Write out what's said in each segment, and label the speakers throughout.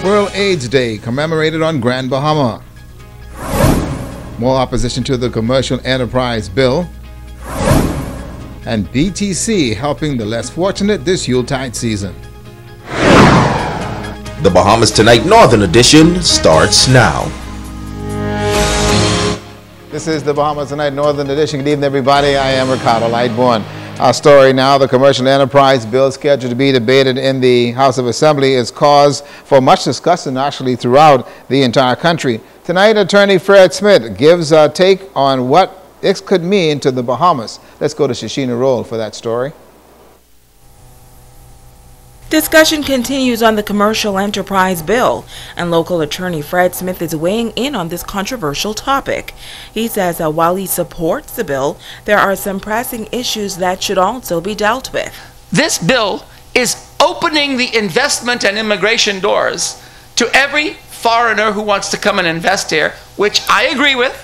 Speaker 1: World AIDS Day commemorated on Grand Bahama. More opposition to the Commercial Enterprise Bill. And BTC helping the less fortunate this Yuletide season.
Speaker 2: The Bahamas Tonight Northern Edition starts now.
Speaker 1: This is the Bahamas Tonight Northern Edition. Good evening, everybody. I am Ricardo Lightbourne. Our story now, the Commercial Enterprise Bill scheduled to be debated in the House of Assembly is cause for much discussion actually throughout the entire country. Tonight, attorney Fred Smith gives a take on what this could mean to the Bahamas. Let's go to Shoshina Roll for that story.
Speaker 3: Discussion continues on the Commercial Enterprise Bill, and local attorney Fred Smith is weighing in on this controversial topic. He says that while he supports the bill, there are some pressing issues that should also be dealt with.
Speaker 4: This bill is opening the investment and immigration doors to every foreigner who wants to come and invest here, which I agree with.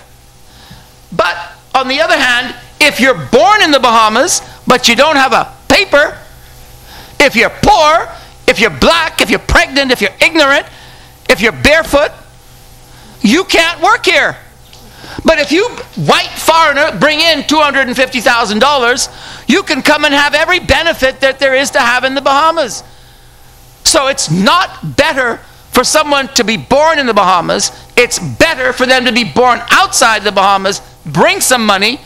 Speaker 4: But on the other hand, if you're born in the Bahamas, but you don't have a paper, if you're poor, if you're black, if you're pregnant, if you're ignorant, if you're barefoot, you can't work here. But if you, white foreigner, bring in $250,000, you can come and have every benefit that there is to have in the Bahamas. So it's not better for someone to be born in the Bahamas. It's better for them to be born outside the Bahamas, bring some money,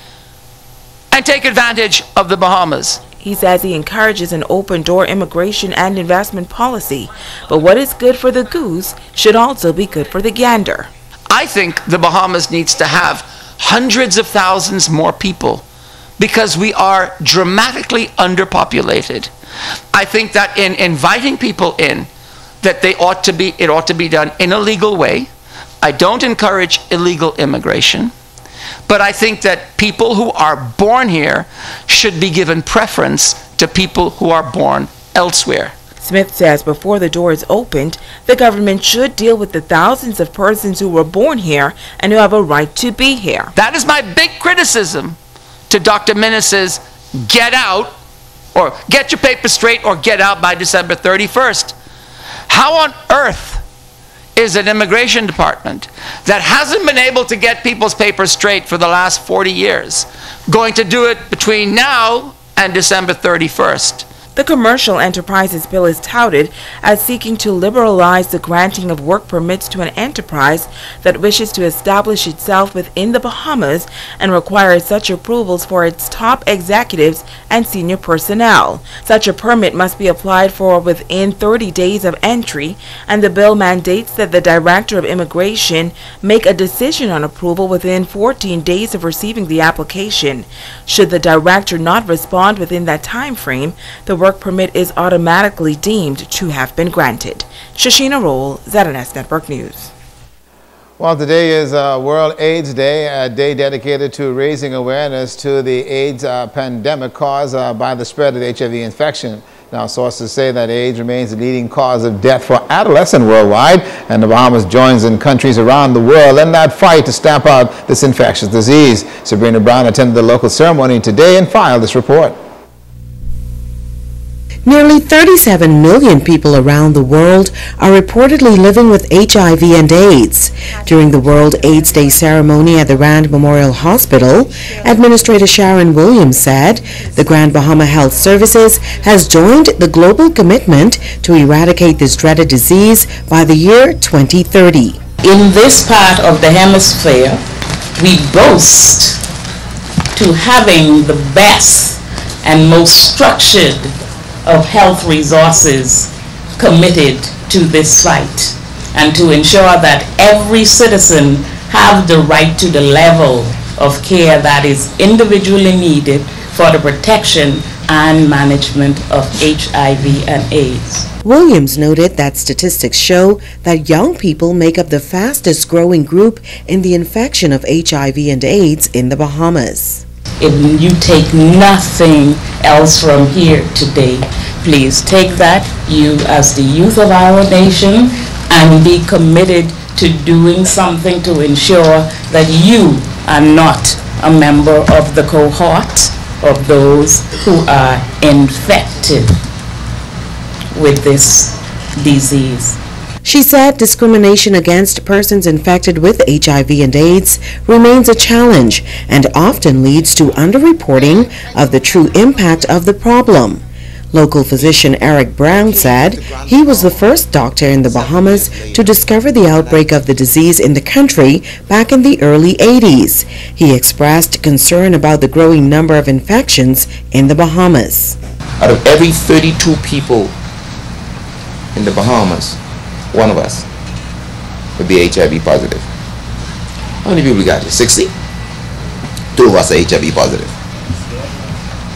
Speaker 4: and take advantage of the Bahamas.
Speaker 3: He says he encourages an open-door immigration and investment policy, but what is good for the goose should also be good for the gander.
Speaker 4: I think the Bahamas needs to have hundreds of thousands more people because we are dramatically underpopulated. I think that in inviting people in, that it ought to be done in a legal way. I don't encourage illegal immigration. But I think that people who are born here should be given preference to people who are born elsewhere.
Speaker 3: Smith says before the door is opened, the government should deal with the thousands of persons who were born here and who have a right to be here.
Speaker 4: That is my big criticism to Dr. Minnis's get out, or get your papers straight, or get out by December 31st. How on earth is an immigration department that hasn't been able to get people's papers straight for the last 40 years going to do it between now and December 31st?
Speaker 3: The Commercial Enterprises Bill is touted as seeking to liberalize the granting of work permits to an enterprise that wishes to establish itself within the Bahamas and requires such approvals for its top executives and senior personnel. Such a permit must be applied for within 30 days of entry, and the bill mandates that the Director of Immigration make a decision on approval within 14 days of receiving the application. Should the Director not respond within that time frame, the work permit is automatically deemed to have been granted. Shoshina Roll, ZNS Network News.
Speaker 1: Well, today is World AIDS Day, a day dedicated to raising awareness to the AIDS pandemic caused by the spread of the HIV infection. Now, sources say that AIDS remains the leading cause of death for adolescents worldwide, and the Bahamas joins in countries around the world in that fight to stamp out this infectious disease. Sabrina Brown attended the local ceremony today and filed this report.
Speaker 5: Nearly 37 million people around the world are reportedly living with HIV and AIDS. During the World AIDS Day ceremony at the Rand Memorial Hospital, Administrator Sharon Williams said the Grand Bahama Health Services has joined the global commitment to eradicate this dreaded disease by the year 2030.
Speaker 6: In this part of the hemisphere, we boast to having the best and most structured of health resources committed to this fight, and to ensure that every citizen have the right to the level of care that is individually needed for the protection and management of HIV and AIDS.
Speaker 5: Williams noted that statistics show that young people make up the fastest growing group in the infection of HIV and AIDS in the Bahamas.
Speaker 6: If you take nothing else from here today, please take that, you as the youth of our nation, and be committed to doing something to ensure that you are not a member of the cohort of those who are infected with this disease.
Speaker 5: She said discrimination against persons infected with HIV and AIDS remains a challenge and often leads to underreporting of the true impact of the problem. Local physician Eric Brown said he was the first doctor in the Bahamas to discover the outbreak of the disease in the country back in the early 80s. He expressed concern about the growing number of infections in the Bahamas.
Speaker 7: Out of every 32 people in the Bahamas, one of us would be HIV positive. How many people we got here? 60? 2 of us are HIV positive.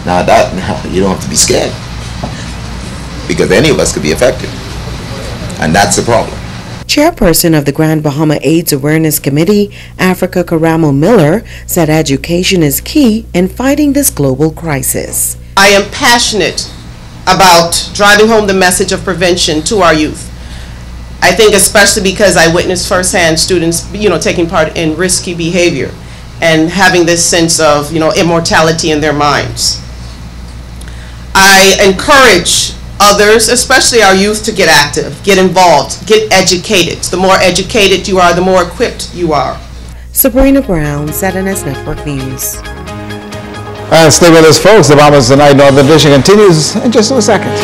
Speaker 7: Now you don't have to be scared, because any of us could be affected, and that's the problem.
Speaker 5: Chairperson of the Grand Bahama AIDS Awareness Committee, Africa Karamo Miller, said education is key in fighting this global crisis.
Speaker 8: I am passionate about driving home the message of prevention to our youth. I think especially because I witnessed firsthand students, taking part in risky behavior and having this sense of, immortality in their minds. I encourage others, especially our youth, to get active, get involved, get educated. The more educated you are, the more equipped you are.
Speaker 5: Sabrina Brown, ZNS Network News.
Speaker 1: And stay with us, folks. The Bahamas Tonight Northern Edition continues in just a second.